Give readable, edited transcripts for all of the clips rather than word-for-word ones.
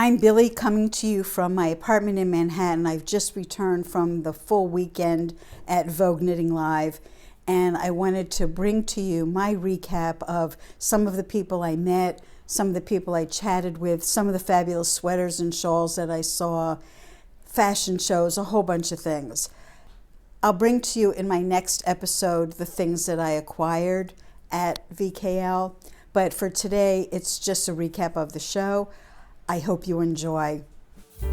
I'm Billie, coming to you from my apartment in Manhattan. I've just returned from the full weekend at Vogue Knitting Live, and I wanted to bring to you my recap of some of the people I met, some of the people I chatted with, some of the fabulous sweaters and shawls that I saw, fashion shows, a whole bunch of things. I'll bring to you in my next episode the things that I acquired at VKL, but for today, it's just a recap of the show. I hope you enjoy. We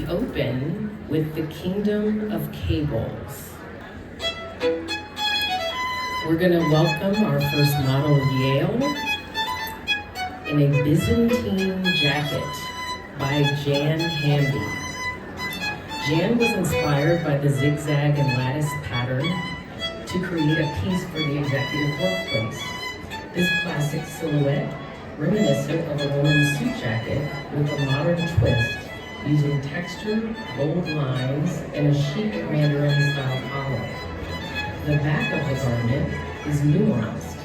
open with the Kingdom of Cables. We're going to welcome our first model, Yale, in a Byzantine jacket by Jan Hamby. Jan was inspired by the zigzag and lattice pattern to create a piece for the executive workplace. This classic silhouette, reminiscent of a woman's suit jacket with a modern twist, using textured, bold lines and a chic Mandarin-style collar. The back of the garment is nuanced,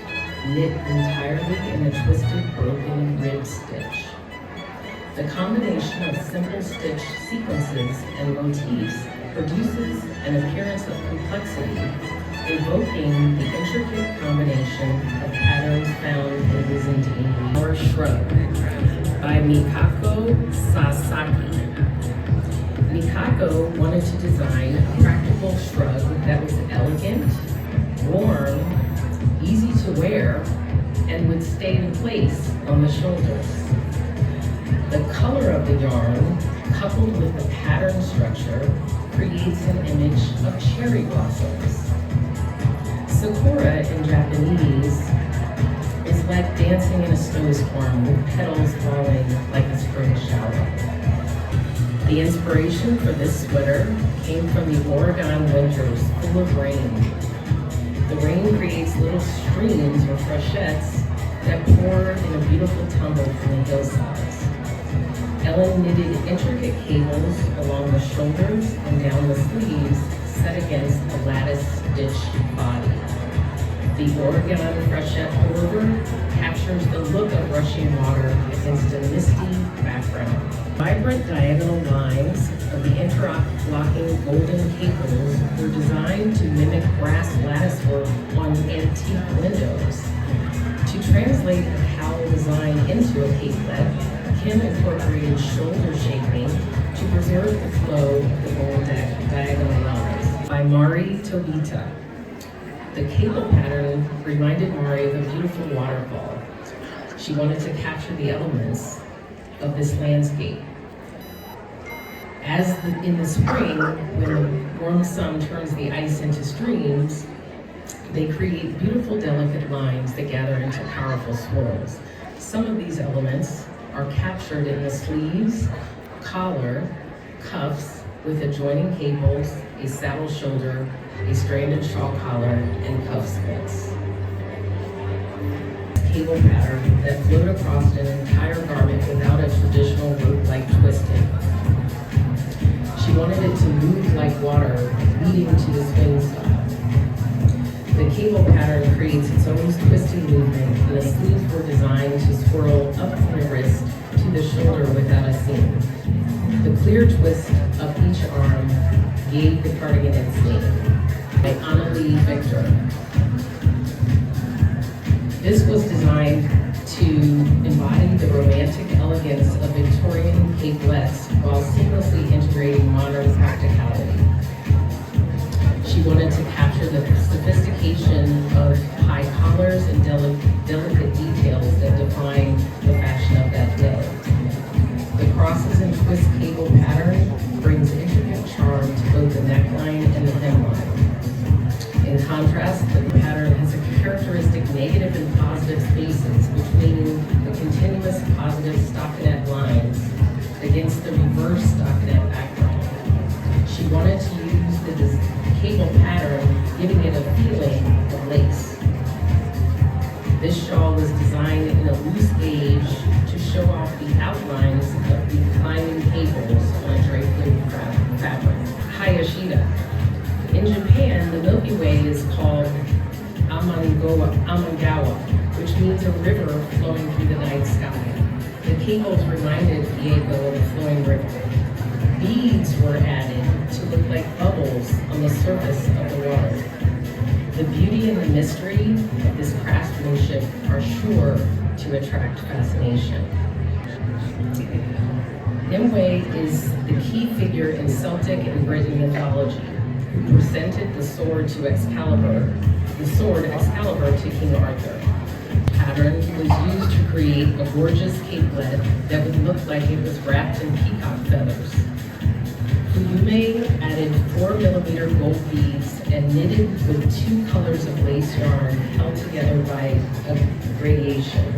knit entirely in a twisted, broken rib stitch. The combination of simple stitch sequences and motifs produces an appearance of complexity, evoking the intricate combination of patterns found in Byzantine or shrug by Mikako Sasaki. Mikako wanted to design a practical shrug that was elegant, warm, easy to wear, and would stay in place on the shoulders. The color of the yarn, coupled with the pattern structure, creates an image of cherry blossoms. Sakura in Japanese is like dancing in a snowstorm with petals falling like a spring shower. The inspiration for this sweater came from the Oregon winters full of rain. The rain creates little streams or freshettes that pour in a beautiful tumble from the hillsides. Ellen knitted intricate cables along the shoulders and down the sleeves set against a lattice stitch body. The Oregon freshette pullover captures the look of rushing water against a misty background. Vibrant diagonal lines of the interlocking golden cables were designed to mimic brass latticework on antique windows. To translate the cowl design into a capelet, Kim incorporated shoulder shaping to preserve the flow of the gold diagonal lines. By Mari Tobita. The cable pattern reminded Mari of a beautiful waterfall. She wanted to capture the elements of this landscape. In the spring, when the warm sun turns the ice into streams, they create beautiful, delicate lines that gather into powerful swirls. Some of these elements are captured in the sleeves, collar, cuffs with adjoining cables, a saddle shoulder, a stranded shawl collar, and cuff splits. Cable pattern that flowed across an entire garment without a traditional rope-like twisting. She wanted it to move like water, leading to the swing style. The cable pattern creates its own twisting movement, and the sleeves were designed to swirl up from the wrist to the shoulder without a seam. The clear twist of each arm gave the cardigan its name, by Annalie Victor. This was designed to embody the romantic elegance of Victorian capelets while seamlessly integrating modern practicality. She wanted to capture the sophistication of high collars and delicate details that define the fashion of that day. The crosses and twist cable pattern brings intricate charm to both the neckline and the hemline. In contrast, the pattern has a characteristic negative and positive spaces between the continuous positive stockinette lines against the reverse stockinette background. She wanted to use the cable pattern, giving it a feeling of lace. This shawl was designed in a loose gauge to show off the outlines of the climbing cables on a draped fabric. Hayashida. In Japan, the Milky Way is called Amagawa, which means a river flowing through the night sky. The cables reminded Diego of a flowing river. Beads were added to look like bubbles on the surface of the water. The beauty and the mystery of this craftsmanship are sure to attract fascination. Nimue is the key figure in Celtic and Briton mythology, who presented the sword to Excalibur to King Arthur. The pattern was used to create a gorgeous capelet that would look like it was wrapped in peacock feathers. Fuyume added 4mm gold beads and knitted with 2 colors of lace yarn held together by a gradation.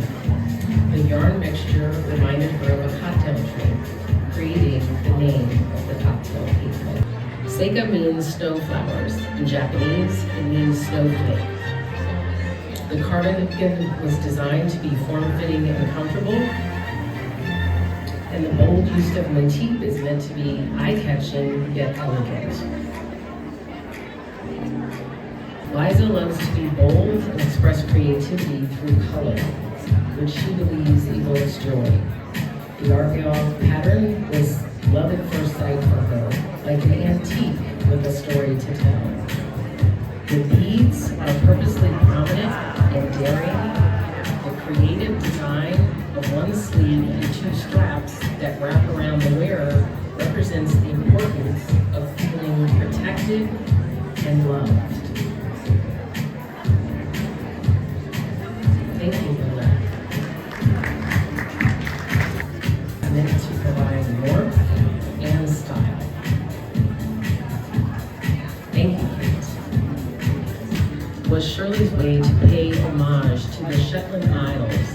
The yarn mixture reminded her of a cocktail drink, creating the name of the cocktail capelet. Seiga means snowflowers. In Japanese, it means snowflake. The cardigan was designed to be form-fitting and comfortable, and the bold use of motif is meant to be eye-catching yet elegant. Liza loves to be bold and express creativity through color, which she believes evokes joy. The Argyle pattern was love at first sight for her, like an antique with a story to tell. The beads are purposely prominent and daring. The creative design of one sleeve and 2 straps that wrap around the wearer represents the importance of feeling protected and loved. Thank you, Billie. Meant to provide warmth and style. Thank you, Kate. Was Shirley's way to pay homage to the Shetland Isles,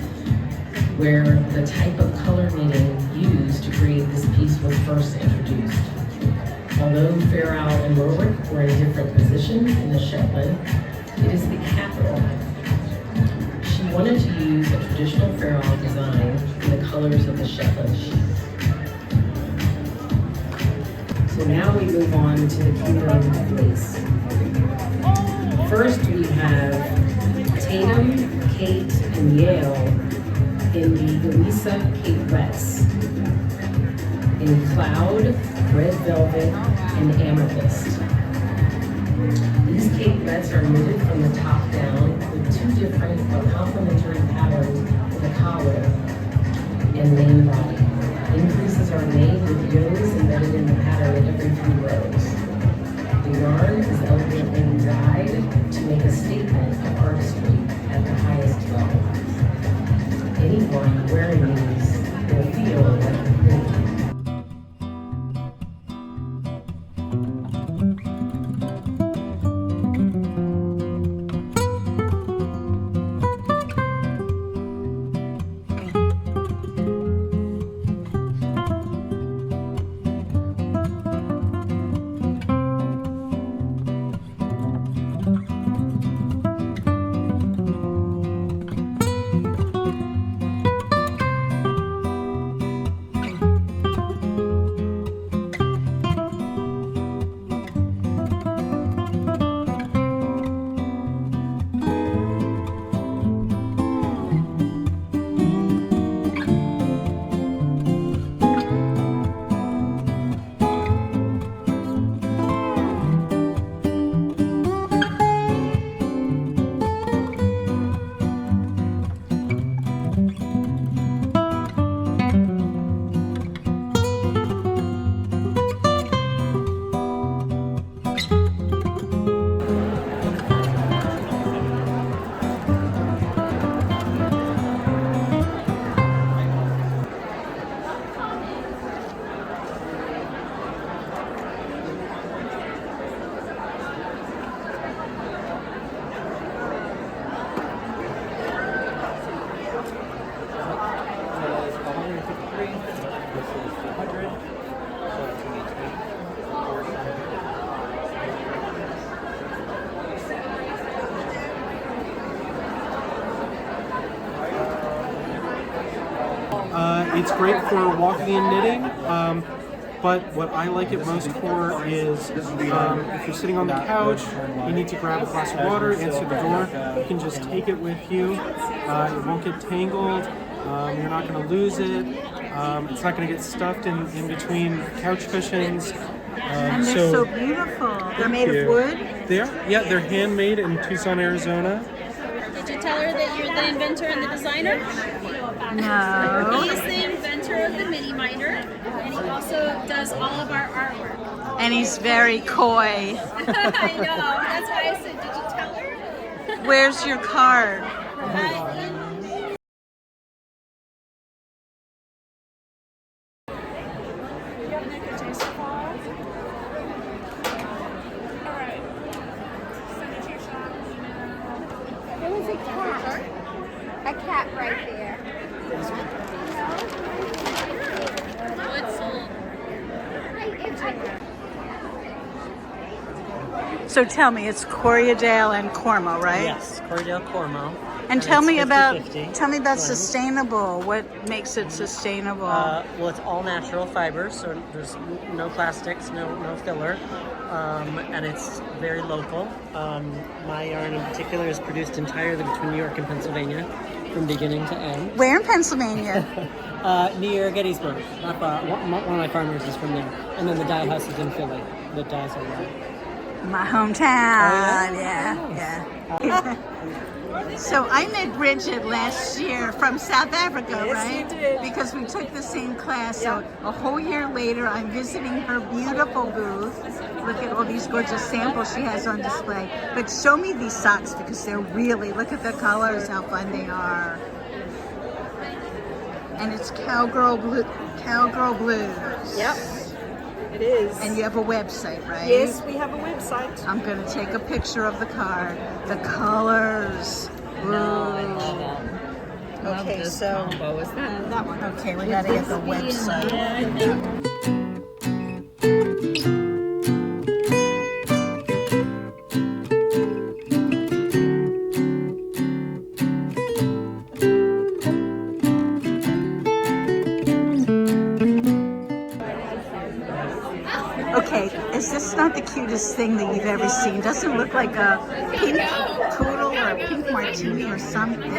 where the type of color knitting used to create this piece was first introduced. Although Fair Isle and Rorke were in different positions in the Shetland, it is the capital. She wanted to use a traditional Fair Isle design in the colors of the Shetland sheet. So now we move on to the kingdom of lace. First we have Tatum, Kate, and Yale in the Elisa capelets in cloud, red velvet, and amethyst. These capelets are knitted from the top down with 2 different but complementary patterns with a collar and main body. Increases are made with yoes embedded in the pattern every 3 rows. The yarn is elegantly dyed to make a statement of artistry at the highest level. Anyone wearing these will feel like a queen. It's great for walking and knitting. But what I like it most for is if you're sitting on the couch, you need to grab a glass of water, answer the door, you can just take it with you. It won't get tangled. You're not going to lose it. It's not going to get stuffed in between couch cushions. And they're so beautiful. They're made of wood? They're handmade in Tucson, Arizona. Did you tell her that you're the inventor and the designer? No. He's the inventor of the mini miter, and he also does all of our artwork. And he's very coy. I know. That's why I said, did you tell her? Where's your card? There was a cat right there. So tell me, it's Corriedale and Cormo, right? Yes, Corriedale Cormo. And tell me about 50/50 blend. Sustainable. What makes it sustainable? Well, it's all natural fibers, so there's no plastics, no filler, and it's very local. My yarn in particular is produced entirely between New York and Pennsylvania, from beginning to end. Where in Pennsylvania? Near Gettysburg. Not far. One of my farmers is from there, and then the dye house is in Philly. The dyes are there. My hometown. Yeah. So I met Bridget last year from South Africa, right? You did. Because we took the same class. So a whole year later, I'm visiting her beautiful booth. Look at all these gorgeous samples she has on display. But show me these socks because they're really, look at the colors, how fun they are. And it's Cowgirl Blues. Yep, it is. And you have a website, right? Yes, we have a website. I'm going to take a picture of the card. The colors. Ooh. Okay, so What was that? that one. Okay, we got to get the website. Okay, is this not the cutest thing that you've ever seen? Doesn't it look like a pink poodle or a pink martini or something?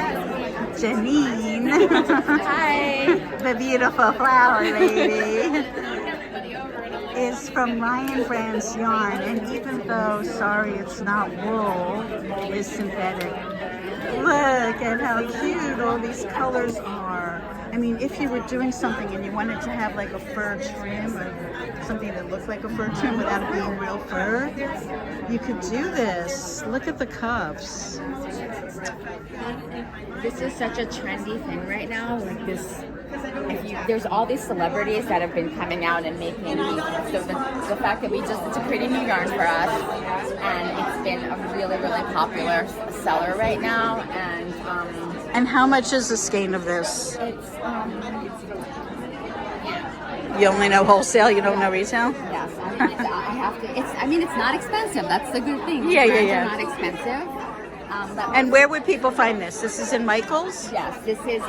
Janine. Hi. The beautiful flower lady. Is from Lion Brand's yarn, and even though, sorry, it's not wool, it is synthetic. Look at how cute all these colors are. I mean, if you were doing something and you wanted to have like a fur trim or something that looked like a fur trim without it being real fur, you could do this. Look at the cuffs. This is such a trendy thing right now. Like this, there's all these celebrities that have been coming out and making these. So the fact that it's a pretty new yarn for us, and it's been a really, really popular seller right now. And how much is a skein of this? It's You only know wholesale, you don't know retail? yes, I have to. It's not expensive. That's the good thing. Yeah. It's not expensive. And where would people find this? This is in Michael's? Yes, this is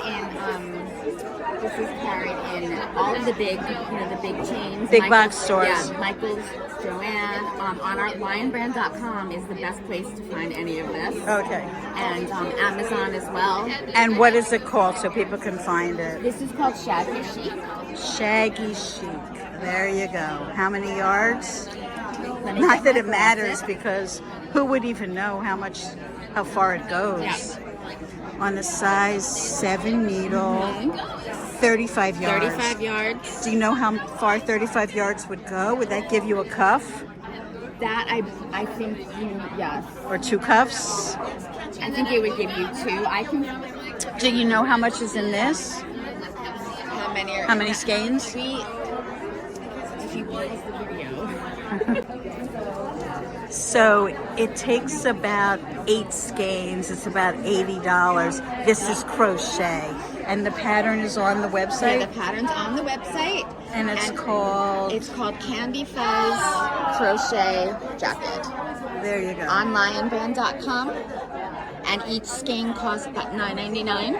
carried in all of the big, the big chains. Big box stores. Yeah, Michael's, Joanne. On our lionbrand.com is the best place to find any of this. Okay. And Amazon as well. And what is it called so people can find it? This is called Shaggy Chic. Shaggy Chic. There you go. How many yards? Not that it matters because who would even know how far it goes? Yeah. On a size 7 needle, 35 yards. 35 yards. Do you know how far 35 yards would go? Would that give you a cuff? That I think yes. Or 2 cuffs? I think it would give you 2. Do you know how much is in this? How many skeins? If you pause the video. So it takes about 8 skeins. It's about $80. This is crochet. And the pattern is on the website? Yeah, the pattern's on the website. And it's called? It's called Candy Fuzz Crochet Jacket. There you go. On lionbrand.com. And each skein costs about $9.99.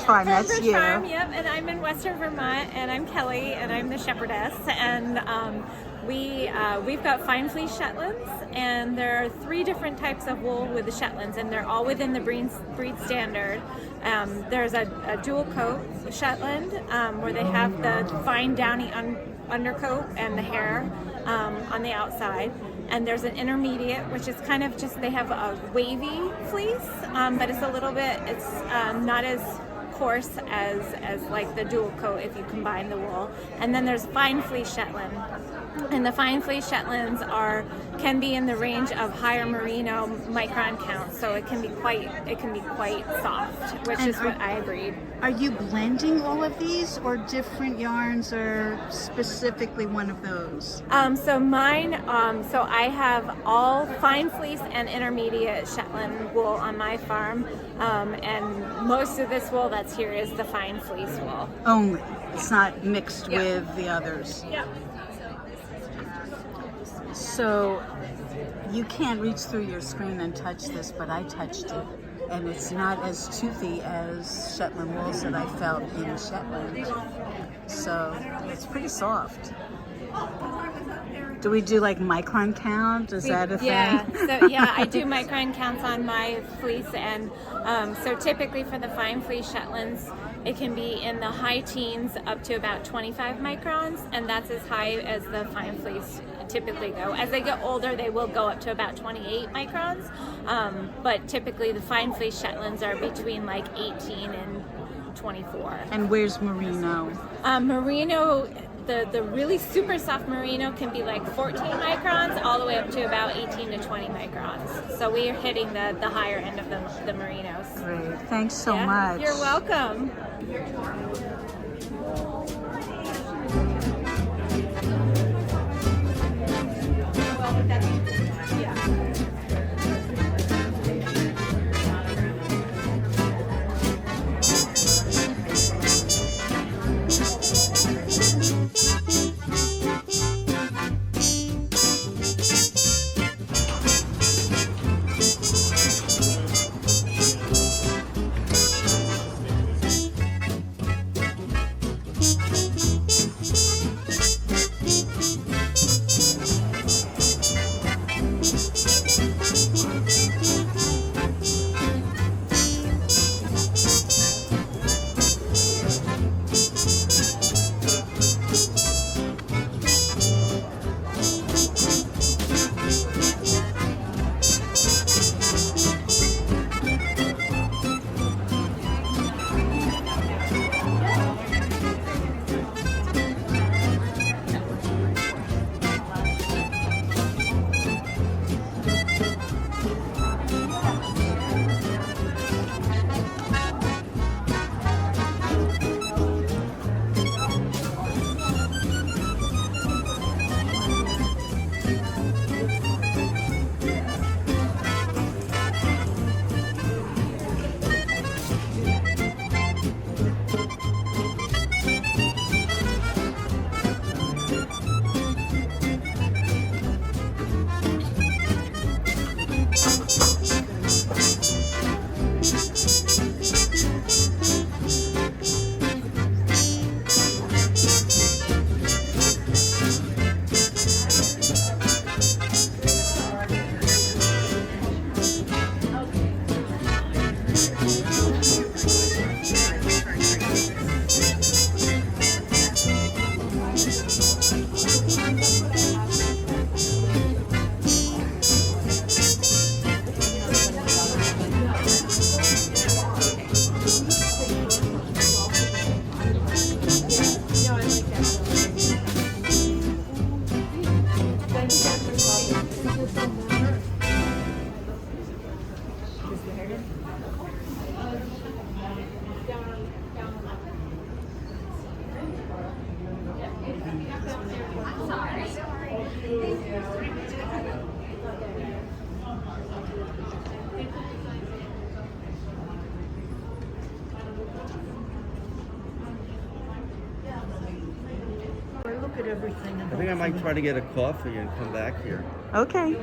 Farm, that's Farm you. Farm, yep, and I'm in Western Vermont, and I'm Kelly, and I'm the shepherdess, and we've got fine fleece Shetlands, and there are 3 different types of wool with the Shetlands, and they're all within the breed standard. There's a dual coat Shetland where they have the fine downy undercoat and the hair on the outside. And there's an intermediate, which is kind of just, they have a wavy fleece, but it's a little bit, it's not as coarse as like the dual coat if you combine the wool. And then there's fine fleece Shetland. And the fine fleece Shetlands can be in the range of higher merino micron count, so it can be quite soft, which is what I breed. Are you blending all of these, or different yarns, or specifically one of those? So mine, so I have all fine fleece and intermediate Shetland wool on my farm, and most of this wool that's here is the fine fleece wool. Only. It's not mixed Yep. with the others. Yep. So you can't reach through your screen and touch this, but I touched it. And it's not as toothy as Shetland wools that I felt in Shetland. So it's pretty soft. Do we do like micron count? Is that a thing? Yeah, I do micron counts on my fleece, and so typically for the fine fleece Shetlands, it can be in the high teens up to about 25 microns, and that's as high as the fine fleece typically go. As they get older, they will go up to about 28 microns, but typically the fine fleece Shetlands are between like 18 and 24. And where's merino? Merino, the really super soft merino can be like 14 microns all the way up to about 18 to 20 microns. So we are hitting the higher end of the merinos. Great. Thanks so Yeah, much. You're welcome. I think I might try to get a coffee and come back here. Okay.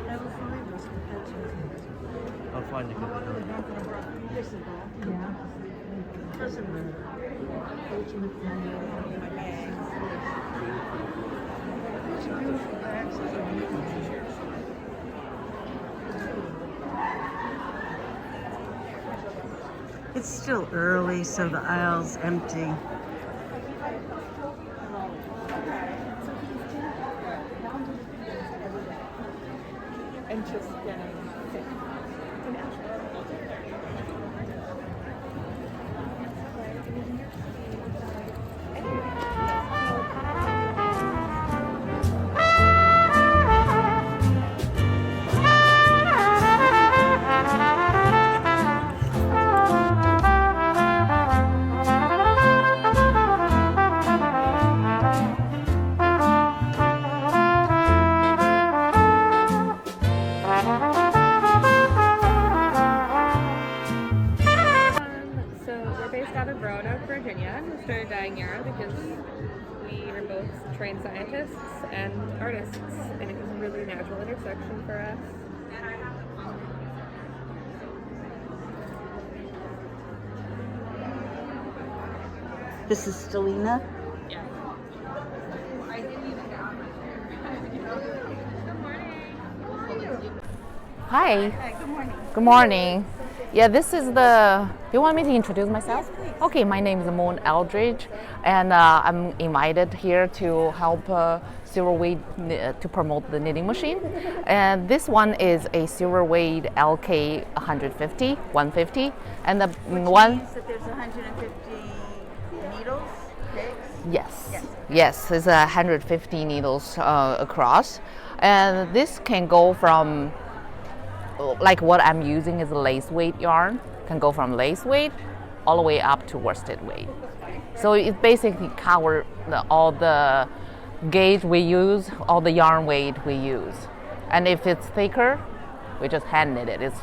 It's still early, so the aisle's empty. And just getting sick. We started dyeing yarn because we are both trained scientists and artists, and it was a really natural intersection for us. This is Stelina. Yeah. Hi. Hi, good morning. Good morning. Yeah, this is the. Do you want me to introduce myself? Yes, please. Okay, my name is Moon Eldridge, and I'm invited here to help Silver Wade to promote the knitting machine. And this one is a Silver Wade LK 150, and the one. Means that there's 150 needles, picks? Yes. Yes, it's 150 needles across, and this can go from. Like what I'm using is lace weight yarn, can go from lace weight all the way up to worsted weight. So it basically covers all the gauge we use, all the yarn weight we use. And if it's thicker, we just hand knit it. It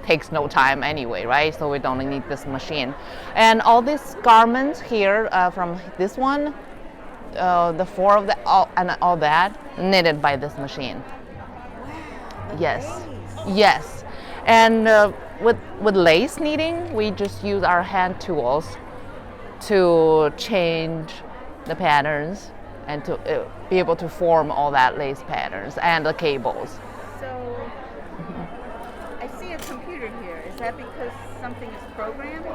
takes no time anyway, right? So we don't need this machine. And all these garments here, from this one, the four of the and all that, knitted by this machine. Wow. Yes. Yes, and with lace knitting, we just use our hand tools to change the patterns and to be able to form all that lace patterns and the cables. So, I see a computer here. Is that because something is programmed?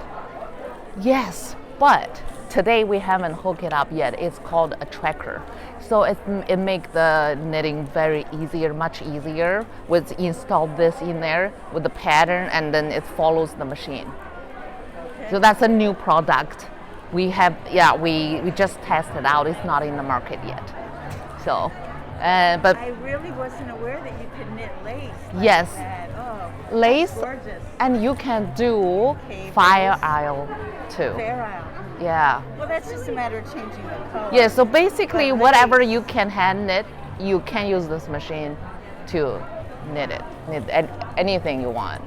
Yes, but today we haven't hooked it up yet. It's called a tracker. So it makes the knitting very easier, much easier. With install this in there with the pattern, and then it follows the machine. Okay. So that's a new product. We have, we just tested out. It's not in the market yet. So, but I really wasn't aware that you could knit lace. Like yes, that. Oh, lace, gorgeous. And you can do fire isle too. Fair isle. Yeah. Well, that's just a matter of changing the color. Yeah, so basically whatever you can hand knit, you can use this machine to knit it. Knit anything you want.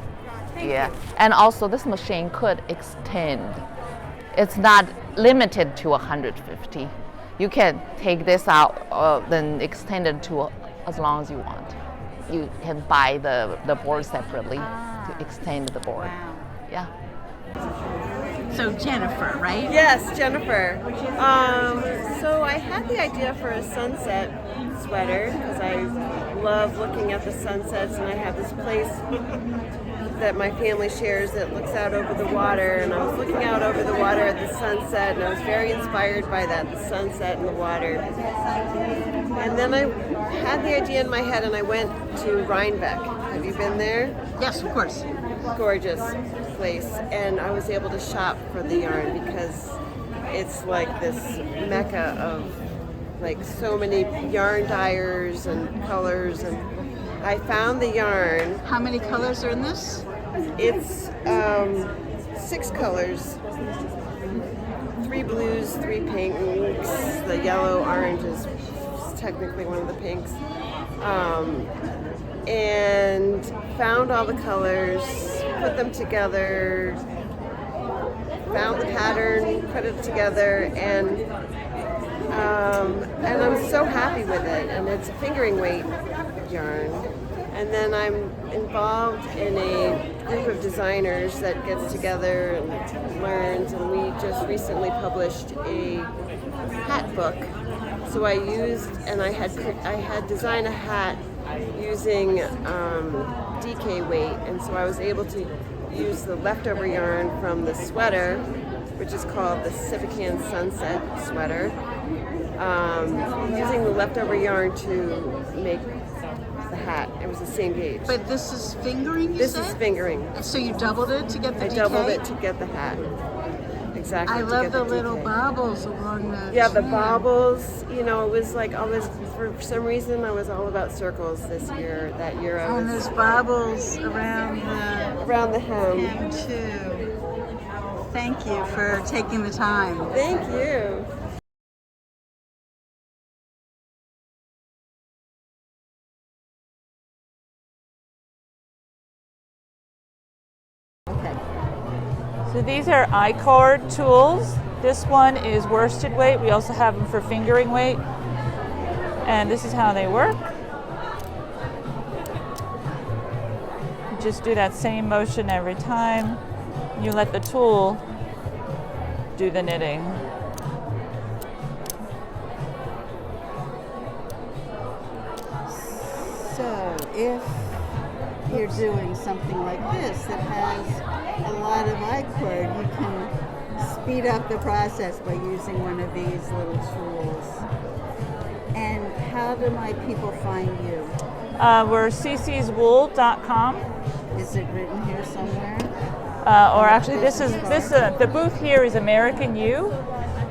Thank you. And also this machine could extend. It's not limited to 150. You can take this out, then extend it to as long as you want. You can buy the board separately to extend the board. Wow. Yeah. So Jennifer, right? Yes, Jennifer. So I had the idea for a sunset sweater because I love looking at the sunsets, and I have this place that my family shares that looks out over the water, and I was looking out over the water at the sunset, and I was very inspired by that, the sunset and the water. And then I had the idea in my head, and I went to Rhinebeck. Have you been there? Yes, of course. Gorgeous place, and I was able to shop for the yarn because it's like this mecca of like so many yarn dyers and colors, and I found the yarn. How many colors are in this? It's 6 colors, 3 blues, 3 pinks. The yellow orange is technically one of the pinks. And found all the colors, put them together, found the pattern, put it together, and And I'm so happy with it. And it's a fingering weight yarn. And then I'm involved in a group of designers that gets together and learns. And we just recently published a hat book. So I used, and I had designed a hat using DK weight, and so I was able to use the leftover yarn from the sweater, which is called the Sipican Sunset sweater, using the leftover yarn to make the hat. It was the same gauge. But this is fingering, This is fingering. So you doubled it to get the DK? I doubled it to get the hat. Exactly. I love the little bobbles along the Yeah, the trim. bobbles. You know, it was like always, for some reason, I was all about circles this year. That year I was... And there's bobbles around the hem too. Thank you for taking the time. Thank you. So these are I-cord tools. This one is worsted weight. We also have them for fingering weight. And this is how they work. You just do that same motion every time. You let the tool do the knitting. So if you're doing something like this that has a lot of I-cord, you can speed up the process by using one of these little tools. And how do my people find you? We're cc'swool.com. Is it written here somewhere? Or actually, the booth here is American U.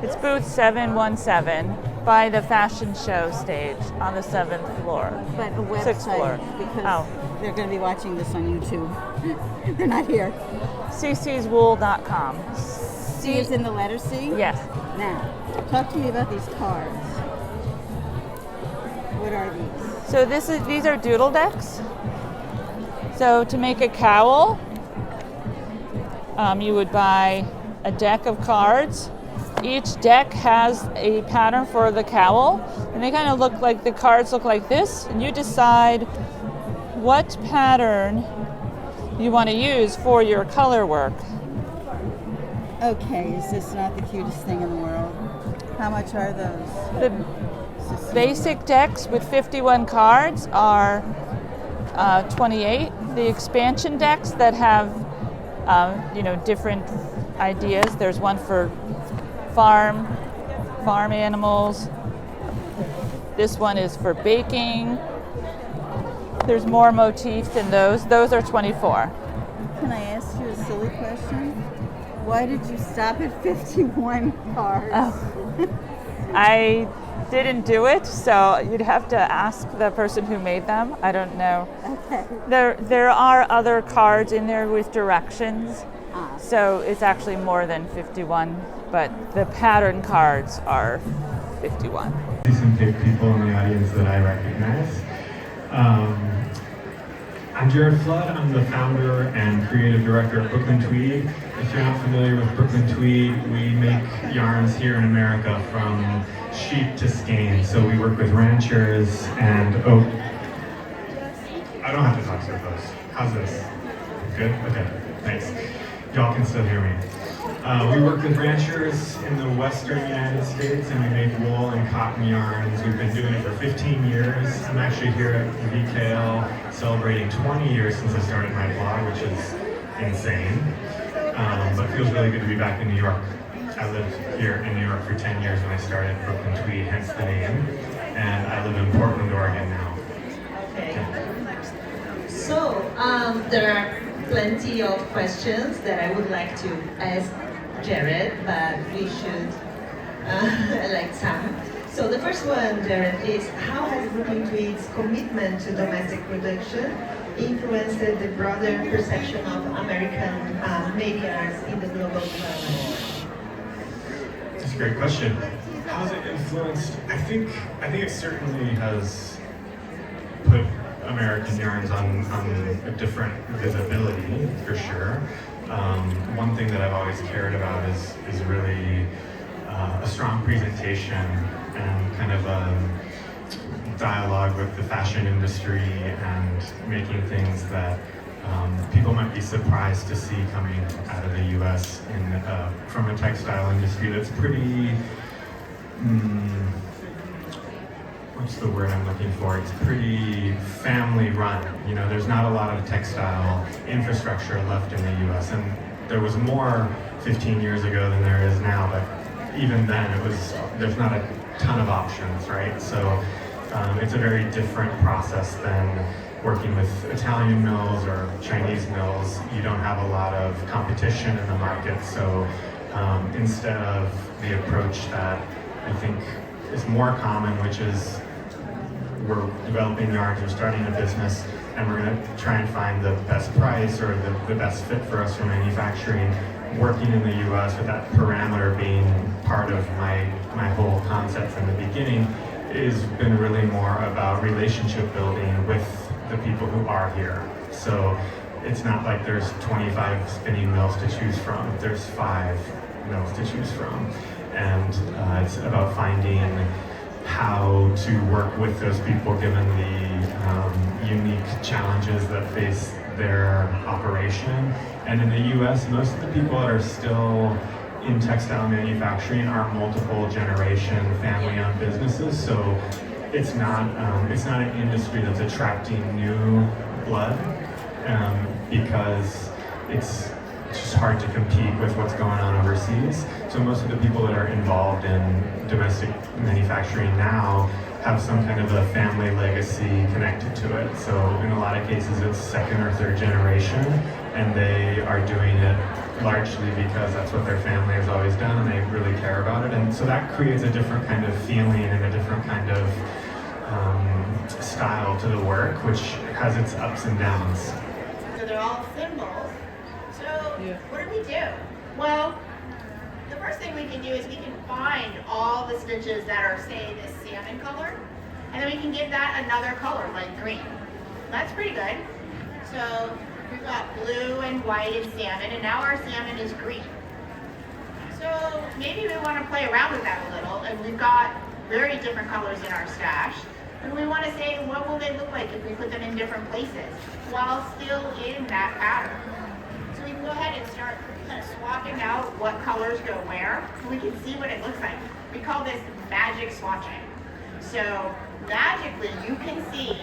It's booth 717 by the fashion show stage on the 7th floor. But a website, 6th floor. because they're going to be watching this on YouTube. They're not here. cc'swool.com. C is in the letter C? Yes. Now, talk to me about these cards. What are these? So these are doodle decks. So to make a cowl, you would buy a deck of cards. Each deck has a pattern for the cowl, and they kind of look like, the cards look like this, and you decide what pattern you want to use for your color work. Okay, is this not the cutest thing in the world? How much are those? The basic decks with 51 cards are 28. The expansion decks that have different ideas. There's one for farm animals. This one is for baking. There's more motifs than those. Those are 24. Can I ask you a silly question? Why did you stop at 51 cards? Oh. I didn't do it, so you'd have to ask the person who made them. I don't know. Okay. There are other cards in there with directions, so it's actually more than 51, but the pattern cards are 51. Some big people in the audience that I recognize. I'm Jared Flood. I'm the founder and creative director of Brooklyn Tweed. If you're not familiar with Brooklyn Tweed, we make yarns here in America from sheep to skein. So we work with ranchers and I don't have to talk so close. How's this? Good? Okay, thanks. Y'all can still hear me. We work with ranchers in the western United States, and we make wool and cotton yarns. We've been doing it for 15 years. I'm actually here at VKL celebrating 20 years since I started my blog, which is insane. But it feels really good to be back in New York. I lived here in New York for 10 years when I started Brooklyn Tweed, hence the name. And I live in Portland, Oregon now. Okay. So, there are plenty of questions that I would like to ask Jared, but we should elect some. So the first one, Jared, is how has Brooklyn Tweed's commitment to domestic production influenced the broader perception of American made yarns in the global environment? That's a great question. How has it influenced? I think it certainly has put American yarns on a different visibility, for sure. One thing that I've always cared about is really a strong presentation and kind of dialogue with the fashion industry and making things that people might be surprised to see coming out of the U.S. From a textile industry that's pretty, what's the word I'm looking for? It's pretty family run. You know, there's not a lot of textile infrastructure left in the U.S. and there was more 15 years ago than there is now, but even then there's not a ton of options, right? So it's a very different process than working with Italian mills or Chinese mills. You don't have a lot of competition in the market, so instead of the approach that I think is more common, which is we're developing yarns, we're starting a business, and we're going to try and find the best price or the best fit for us for manufacturing. Working in the U.S. with that parameter being part of my whole concept from the beginning has been really more about relationship building with the people who are here. So it's not like there's 25 spinning mills to choose from. There's 5 mills to choose from. And it's about finding how to work with those people given the unique challenges that face their operation. And in the US, most of the people that are still in textile manufacturing are multiple generation family-owned businesses, so it's not an industry that's attracting new blood because it's just hard to compete with what's going on overseas. So most of the people that are involved in domestic manufacturing now have some kind of a family legacy connected to it. So in a lot of cases it's 2nd or 3rd generation, and they are doing it largely because that's what their family has always done and they really care about it. And so that creates a different kind of feeling and a different kind of style to the work, which has its ups and downs. So they're all symbols. So what do we do? Well, the first thing we can do is we can find all the stitches that are, say, this salmon color, and then we can give that another color, like green. That's pretty good. So we've got blue and white and salmon, and now our salmon is green. So maybe we want to play around with that a little, and we've got very different colors in our stash. And we want to say, what will they look like if we put them in different places while still in that pattern? So we can go ahead and start kind of swapping out what colors go where, so we can see what it looks like. We call this magic swatching. So magically, you can see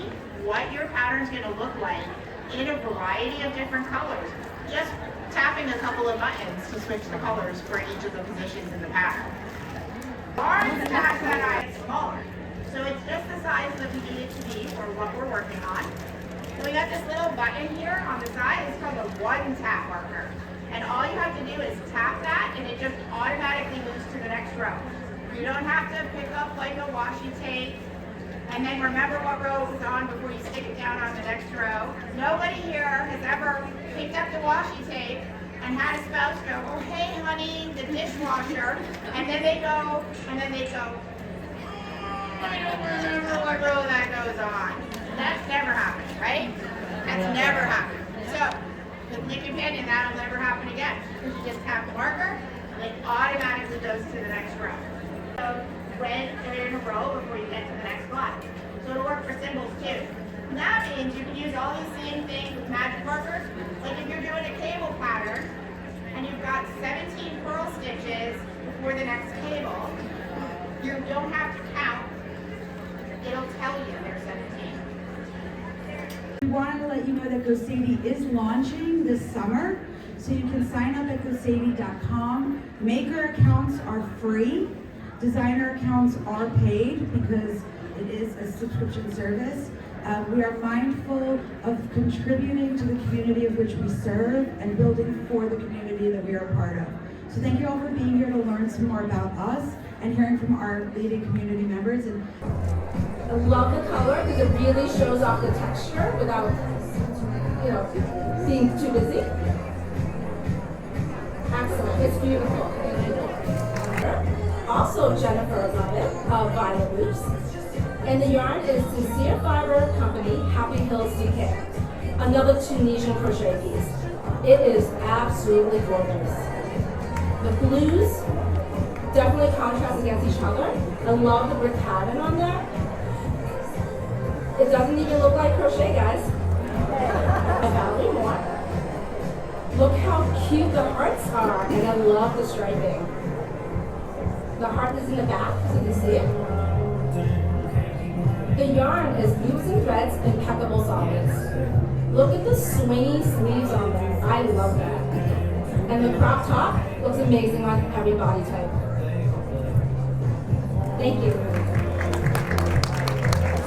what your pattern's going to look like in a variety of different colors. Just tapping a couple of buttons to switch the colors for each of the positions in the pattern. Ours is not that eye smaller. So it's just the size that we need it to be for what we're working on. So we got this little button here on the side. It's called a one-tap marker. And all you have to do is tap that, and it just automatically moves to the next row. You don't have to pick up like a washi tape and then remember what row it was on before you stick it down on the next row. Nobody here has ever picked up the washi tape and had a spouse go, oh, hey, honey, the dishwasher. And then they go, I don't remember what row that goes on. That's never happened, right? That's never happened. So, with Nick and Penny, that'll never happen again. You just tap the marker, and it automatically goes to the next row. So, when they're in a row before you get to the next one. So it'll work for symbols too. And that means you can use all these same things with magic markers. Like if you're doing a cable pattern, and you've got 17 purl stitches before the next cable, you don't have to count. It'll tell you there's 17. We wanted to let you know that GoSadie is launching this summer, so you can sign up at GoSadie.com. Maker accounts are free. Designer accounts are paid because it is a subscription service. We are mindful of contributing to the community of which we serve and building for the community that we are a part of. So thank you all for being here to learn some more about us and hearing from our leading community members. I love the color because it really shows off the texture without, being too busy. Excellent, it's beautiful. Also, Jennifer Lovett of Vinyl Loops. And the yarn is Sincere Fiber Company, Happy Hills DK. Another Tunisian crochet piece. It is absolutely gorgeous. The blues Definitely contrast against each other. I love the brick pattern on there. It doesn't even look like crochet, guys. Valley more. Look how cute the hearts are, and I love the striping. The heart is in the back, so you see it. The yarn is loops and threads, impeccable solids. Look at the swingy sleeves on there. I love that. And the crop top looks amazing on every body type. Thank you.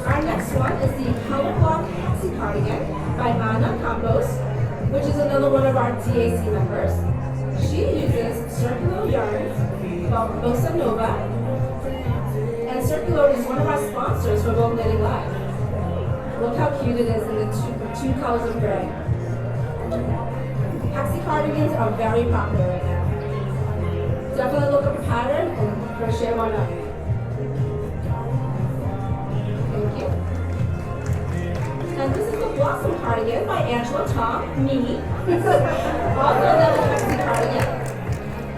Our next one is the Color Block Maxi Cardigan by Anna Campos, which is another one of our DAC members. She uses circular yarns called Bossa Nova, and Circular is one of our sponsors for Vogue Knitting Live. Look how cute it is in the two colors of gray. Maxi cardigans are very popular right now. Definitely look up a pattern and crochet one up. Thank you. And this is the Blossom Cardigan by Angela Tom, me. Also another Maxi cardigan.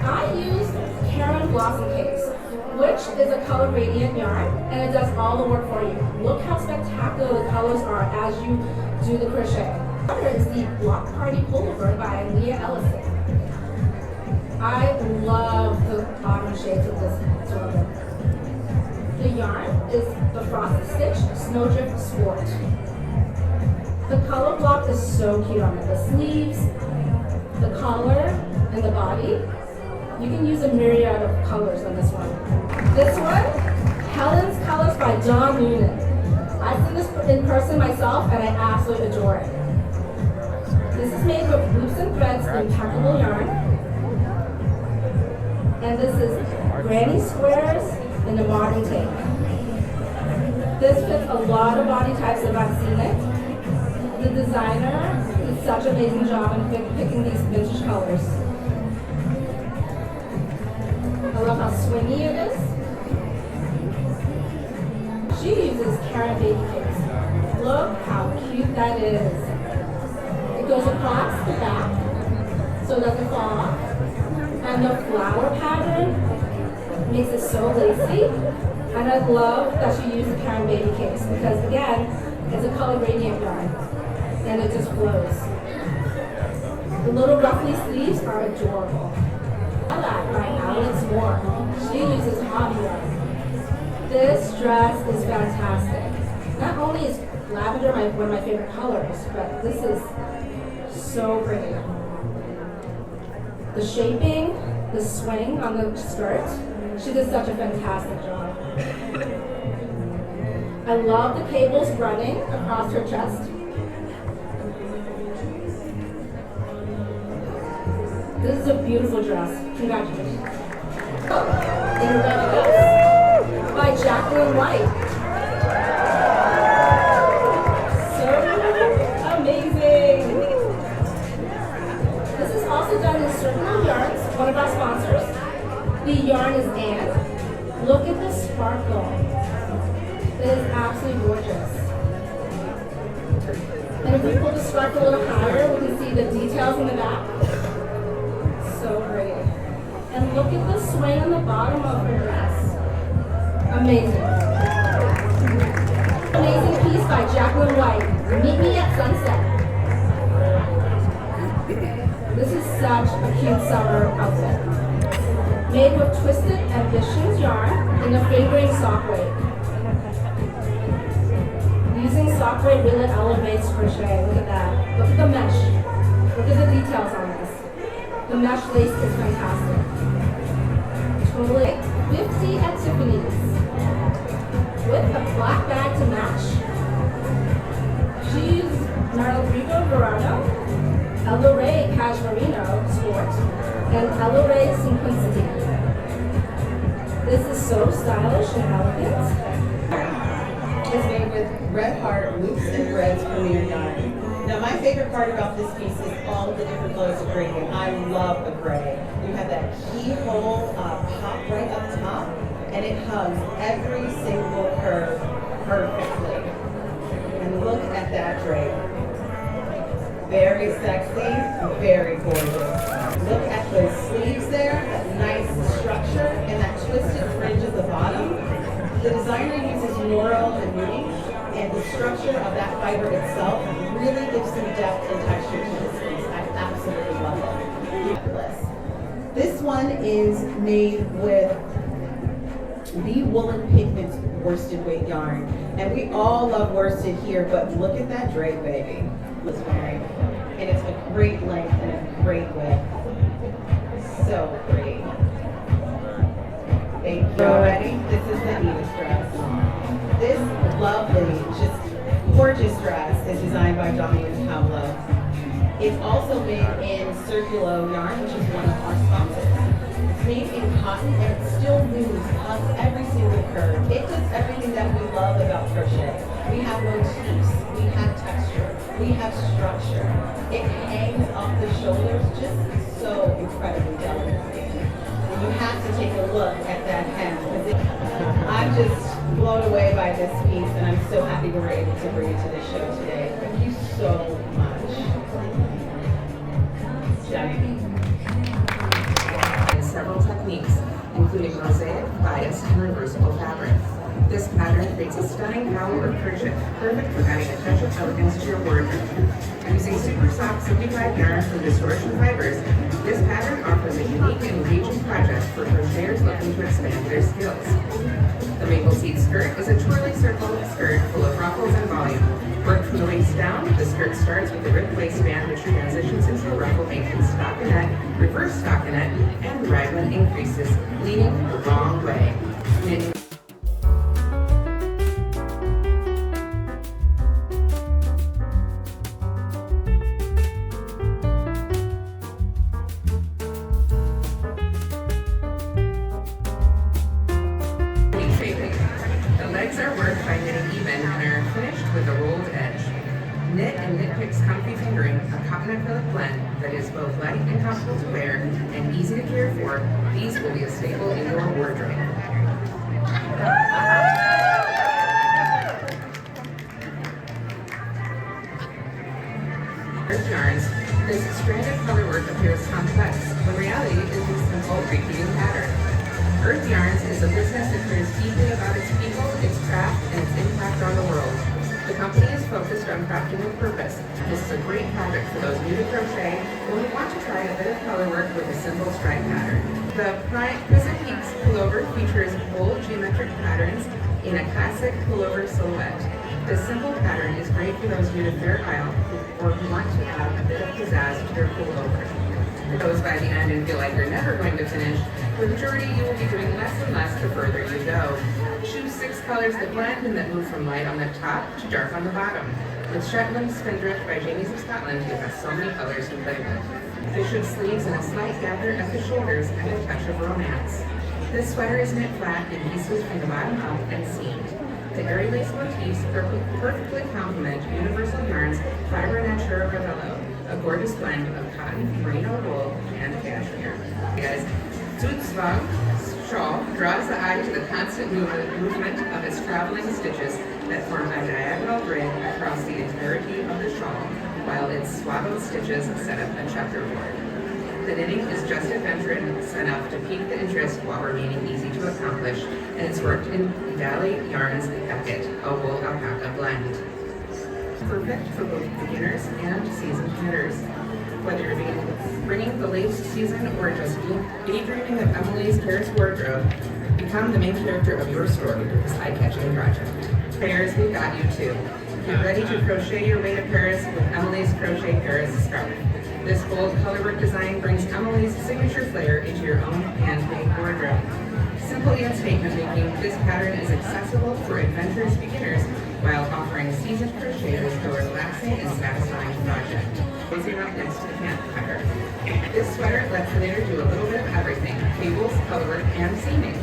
I use Karen Blossom Cakes, which is a color gradient yarn, and it does all the work for you. Look how spectacular the colors are as you do the crochet. Here is the Block Party Pullover by Leah Ellison. I love the autumn shades of this sweater. The yarn is the Frosted Stitch Snowdrift Sport. The color block is so cute on it. The sleeves, the collar, and the body. You can use a myriad of colors on this one. This one, Helen's Colors by Dawn Noonan. I've seen this in person myself and I absolutely adore it. This is made with loops and threads, impeccable yarn. And this is granny squares in a modern take. This fits a lot of body types if I've seen it. The designer did such an amazing job in picking these vintage colors. I love how swingy it is. She uses Karen baby cakes. Look how cute that is. It goes across the back so it doesn't fall off. And the flower pattern makes it so lacy. And I love that she used the Karen baby cakes because again, it's a color gradient yarn and it just flows. The little ruffly sleeves are adorable. Lilac by Alex Moore. She uses hobby yarn. This dress is fantastic. Not only is lavender one of my favorite colors, but this is so pretty. The shaping, the swing on the skirt, she did such a fantastic job. I love the cables running across her chest. This is a beautiful dress. Congratulations. Interchangeable by Jacqueline White. So amazing. This is also done in Circular Yarns, one of our sponsors. The yarn is Anne. Look at the sparkle. It is absolutely gorgeous. And if we pull the scarf a little higher, we can see the details in the back. So pretty. And look at the swing on the bottom of her dress. Amazing. Amazing piece by Jacqueline White. Meet me at sunset. This is such a cute summer outfit. Made with Twisted Ambitions yarn in the fingering sock weight. Using sock weight really elevates crochet. Look at that. Look at the mesh. Look at the details on this. The mesh lace is fantastic. Totally 50 at Tiffany's with a black bag to match. She used Rodrigo Verano, Ella Ray Cashmerino Sport, and Ella Ray Simplicity. This is so stylish and elegant. It's made with red heart loops and threads premier yarn. Now my favorite part about this piece is all of the different colors of gradient. I love the gray. You have that keyhole pop right up top, and it hugs every single curve perfectly. And look at that drape. Very sexy, very gorgeous. Look at those sleeves there, that nice structure, and that The designer uses knurl and knitting, and the structure of that fiber itself really gives some depth and texture to this piece. I absolutely love it. This one is made with the woolen pigment worsted weight yarn. And we all love worsted here, but look at that drape, baby. It's very, and it's a great length and a great width. So pretty. Thank you. Ready? This is the Venus dress. This lovely, just gorgeous dress is designed by Dominique Pablo. It's also made in Circulo yarn, which is one of our sponsors. It's made in cotton and it still moves on every single curve. It does everything that we love about crochet. We have motifs, we have texture, we have structure. It hangs off the shoulders just so incredibly delicately. And you have to take a look at that hem because I'm just blown away by this piece and I'm so happy we were able to bring it to the show today. Thank you so much. Jenny. Several techniques, including mosaic, bias, and reversible fabric. This pattern creates a stunning cowl or kerchief, perfect for adding a touch of elegance to your wardrobe. Using super soft simplified yarn from distortion fibers, this pattern offers a unique and engaging project for crocheters looking to expand their skills. The maple seed skirt is a twirly circle skirt full of ruffles and volume. Worked from the waist down, the skirt starts with a ribbed waistband which transitions into a ruffle making stockinette, reverse stockinette, and the raglan increases, leading the wrong way. Knitting comfy fingering, a cotton acrylic blend that is both light and comfortable to wear and easy to care for. These will be a staple in your wardrobe. Earth yarns. This stranded colorwork appears complex. The reality is a simple repeating pattern. Earth Yarns is a business that cares deeply about its people, its craft, and its impact on the world. The company is focused on crafting with purpose. This is a great project for those new to crochet or who want to try a bit of color work with a simple stripe pattern. The Prism Peaks pullover features bold geometric patterns in a classic pullover silhouette. This simple pattern is great for those new to Fair Isle or who want to add a bit of pizzazz to their pullover. For those by the end and feel like you're never going to finish, for the majority you will be doing less and less the further you go. Choose 6 colors that blend and that move from light on the top to dark on the bottom. With Shetland Spindrift by Jamies of Scotland, you have so many colors to play with. Fishhook sleeves and a slight gather at the shoulders and a touch of romance. This sweater is knit flat in pieces from the bottom up and seamed. The airy lace motifs perfectly complement Universal Yarns Fiber Natura Ravello, a gorgeous blend of cotton, merino wool, and cashmere. Guys, Zootswang shawl draws the eye to the constant movement of its traveling stitches that form a diagonal grid across the entirety of the shawl, while its swaddled stitches set up a checkerboard. The knitting is just adventurous enough to pique the interest while remaining easy to accomplish, and it's worked in Dilys Yarns Beckett, a wool alpaca blend. Perfect for both beginners and seasoned knitters. Whether you're bringing the latest season or just daydreaming of Emily's Paris wardrobe, become the main character of your story with this eye-catching project. Paris, we've got you too. Get ready to crochet your way to Paris with Emily's Crochet Paris scarf. This bold colorwork design brings Emily's signature flair into your own handmade wardrobe. Simple yet statement-making, this pattern is accessible for adventurous beginners while offering seasoned crocheters a relaxing and satisfying project. Closing up next to the campfire. This sweater lets the knitter do a little bit of everything: cables, colorwork, and seaming.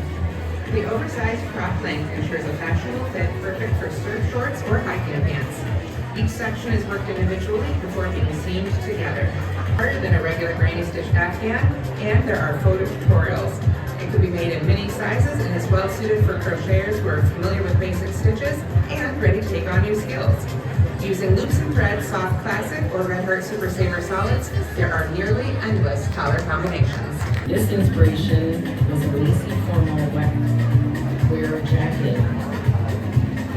The oversized crop length ensures a fashionable fit perfect for skirt shorts or hiking pants. Each section is worked individually before being seamed together. Harder than a regular granny stitch afghan, and there are photo tutorials. It can be made in many sizes and is well suited for crocheters who are familiar with basic stitches and ready to take on new skills. Using loops and threads, soft classic, or Red Heart Super Saver solids, there are nearly endless color combinations. This inspiration is a lacy formal wet wear jacket.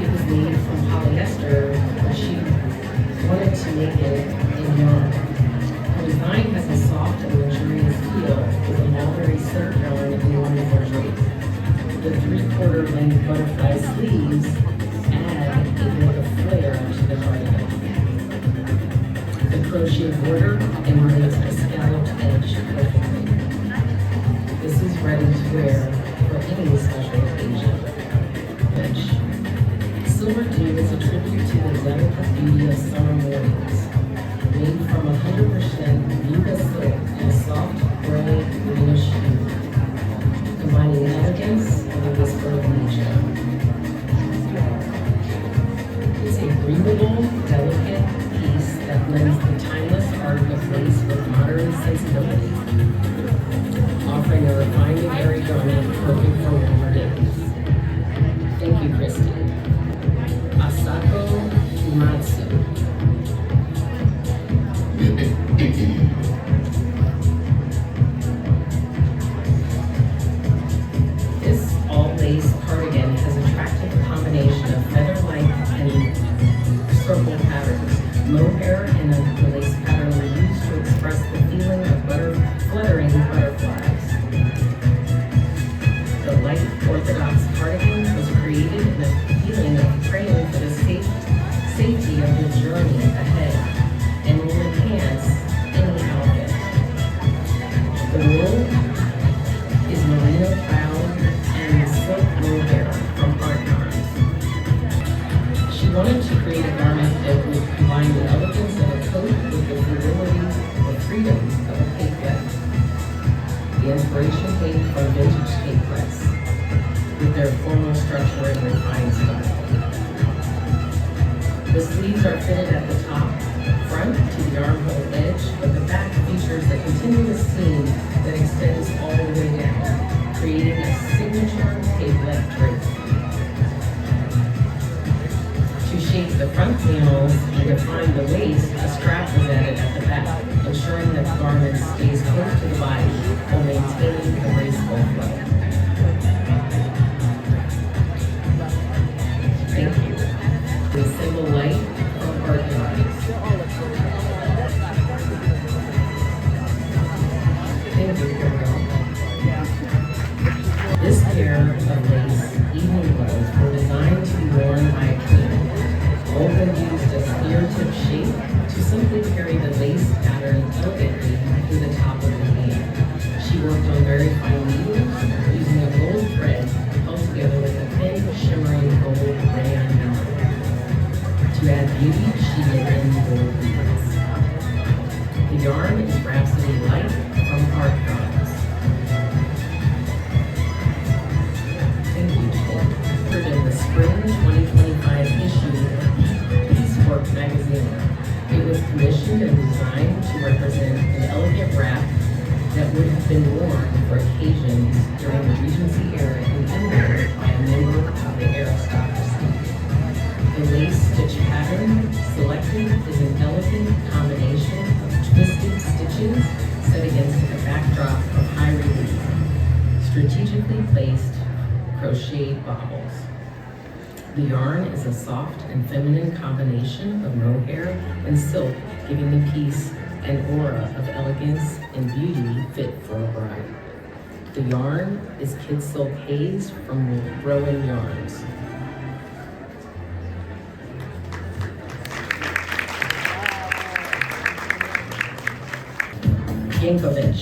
It was made from polyester, but she wanted to make it in yarn. Her design has a soft and luxurious feel with a mulberry center yarn and wonderful drape. The 3/4 length butterfly sleeves add a bit of flair to the cardigan. The crochet border emulates the scalloped edge perfectly. This is ready to wear for any special occasion. Silver Dew is a tribute to the delicate beauty of summer mornings. Made from 100% Yucca silk and a soft gray greenish hue, combining elegance with a whisper of nature. It's a breathable, delicate piece that blends the timeless art of lace with modern sensibility, offering a refined and airy garment perfect for warmer days. Thank you, Christy. Asako Matsu. This all-lace cardigan has an attractive combination of feather-like and circle patterns. Mohair and a lace pattern were used to express the feeling of fluttering butterflies. The light orthodox cardigan was created in a feeling of praying for the safety of the journey ahead and will enhance any outfit. The wool is merino cloud and silk mohair from Art Yarns. She wanted to create a garment that would combine the elegance of a coat with the virility or freedom of a capelet. The inspiration came from vintage capelets with their formal structure and refined style. The sleeves are fitted at the top, front to the armhole edge, but the back features a continuous seam that extends all the way down, creating a signature capelet drape. To shape the front panels and define the waist, a strap was added at the back, ensuring that the garment stays close to the body while maintaining the graceful flow. Thank you. The symbol light from Art Yarns. Thank you, Carol. This pair of lace evening clothes were designed to be worn by a king. Olga used a spear tip shape to simply carry the lace pattern elegantly through the top of the hand. She worked on very fine needles using a gold thread held together with a thin, shimmering gold rayon yarn. To add beauty, she knit in gold beads. The yarn is Rhapsody Light from Art Yarns. Thank you, Tim. Put in the spring 2025 issue of Piecework magazine. It was commissioned and designed to represent an elegant wrap that would have been worn for occasions during the Regency era in England by a member of the aristocracy. The lace stitch pattern selected is an elegant combination of twisted stitches set against a backdrop of high relief, strategically placed crocheted baubles. The yarn is a soft and feminine combination of mohair and silk, giving the piece an aura of elegance and beauty fit for a bride. The yarn is Kid Silk Haze from Rowan Yarns. Yankovic.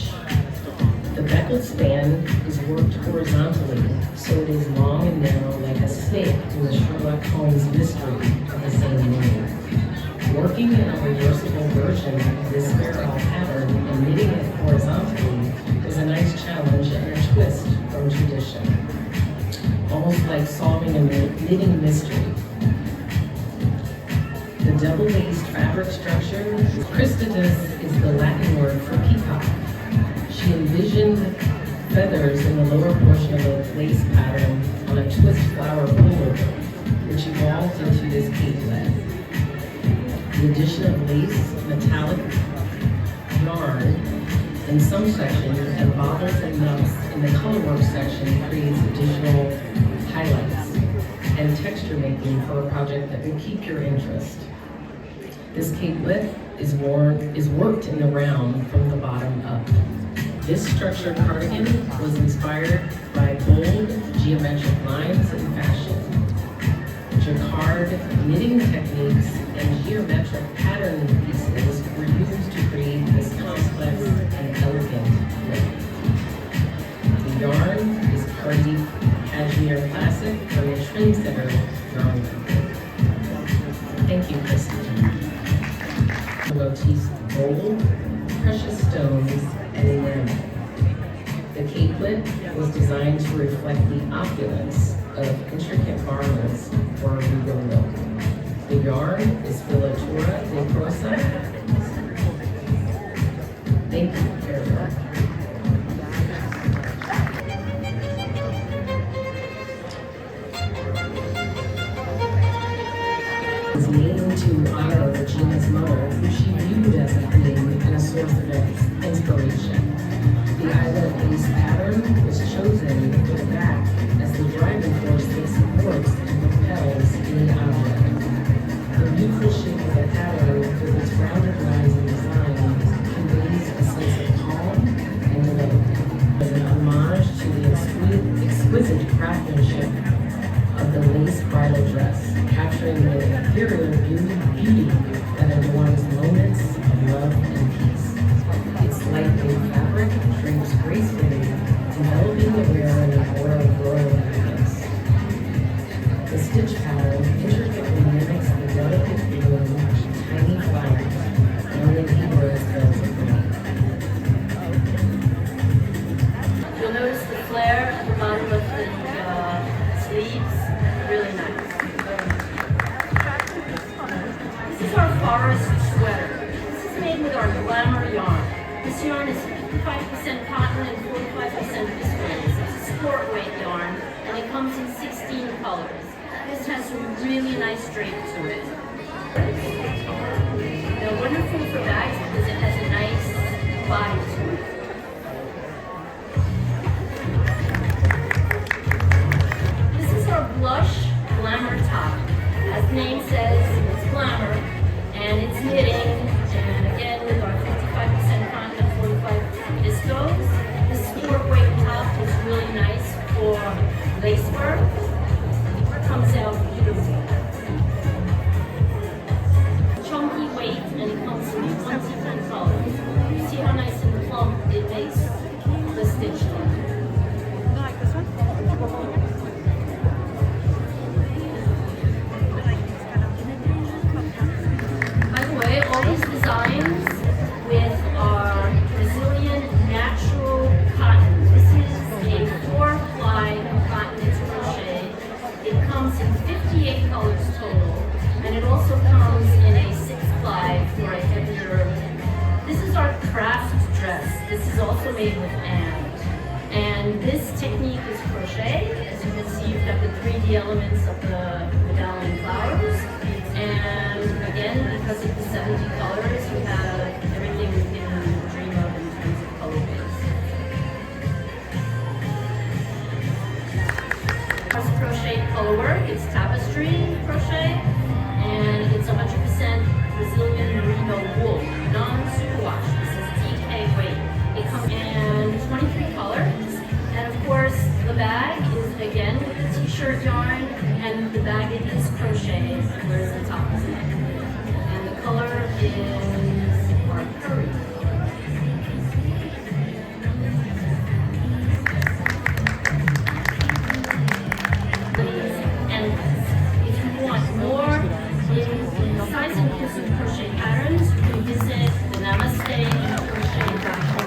The beckled span is worked horizontally, so it is long and narrow like a snake in the Sherlock Holmes mystery of the same name. Working in a reversible version of this spiral pattern and knitting it horizontally is a nice challenge and a twist from tradition. Almost like solving a knitting mystery. The double-laced fabric structure, Christidus is the Latin word for peacock. She envisioned feathers in the lower portion of the lace pattern on a twist flower pullover, which evolved into this capelet. The addition of lace, metallic yarn in some sections and bobbles and nuts in the colorwork section creates additional highlights, and texture making for a project that will keep your interest. This capelet is worked in the round from the bottom up. This structured cardigan was inspired by bold geometric lines in fashion. Jacquard knitting techniques and geometric pattern pieces were used to create this complex and elegant look. The yarn is Hardy Cashmere Classic from the Trendsetter Yarn Company. Thank you, Kristen. Motifs gold, precious stones, and enamel. The capelet was designed to reflect the opulence of intricate garments for regal milk. The yarn is Filatura de Prosa. Thank you, Ariel. It's named to honor Regina's mother, who she viewed as a queen and a source of inspiration. The island lace pattern was chosen for the back as the driving force that supports and propels any object. The neutral shape of the pattern with its rounded lines and design conveys a sense of calm and development. As an homage to the exquisite craftsmanship of the lace bridal dress, capturing the ethereal beauty that adorns moments of love and peace. Its lightweight fabric drapes gracefully, enveloping the wearer in an aura of royal elegance. The stitch pattern intricately mimics the delicate bloom of tiny flowers, known in Hebrew as bells of green. You'll notice the flare at the bottom of the sleeves, really nice. This is our forest sweater. This is made with our glamour yarn. This yarn is 55% cotton and 45% viscose. It's a sport weight yarn, and it comes in 16 colors. This has a really nice drape to it. They're wonderful for bags because it has a nice body to it. This is our blush glamour top. As the name says, it's glamour, and it's knitting, and again with our 55% cotton and 45 viscose. The sport weight top is really nice for lace work. It comes out beautiful. Chunky weight, and it comes in 21 colors. See how nice and plump it makes the stitch look. Like this one? By the way, all these designs with our Brazilian natural cotton. This is a 4-ply cotton knit crochet. It comes in 58 colors total, and it also comes in a 6-ply for a heavier. This is our craft dress. This is also made with and this technique is crochet. As you can see, you've got the 3D elements of the medallion flowers. And again, because of the 70 colors, we have everything we can dream of in terms of color base. Our crochet colorwork, it's tapestry crochet, and it's 100% Brazilian merino wool, non-superwash. This is DK weight. It comes in 23 colors, and of course the bag is again with the t-shirt yarn, and the bag it is crochet, whereas the top is knit. And the color is our curry. And if you want more in the size and kisses crochet patterns, you can visit the namaste.crochet.com.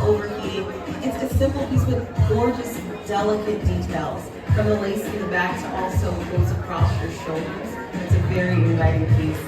Overheating. It's a simple piece with gorgeous, delicate details. From the lace in the back to also goes across your shoulders. It's a very inviting piece.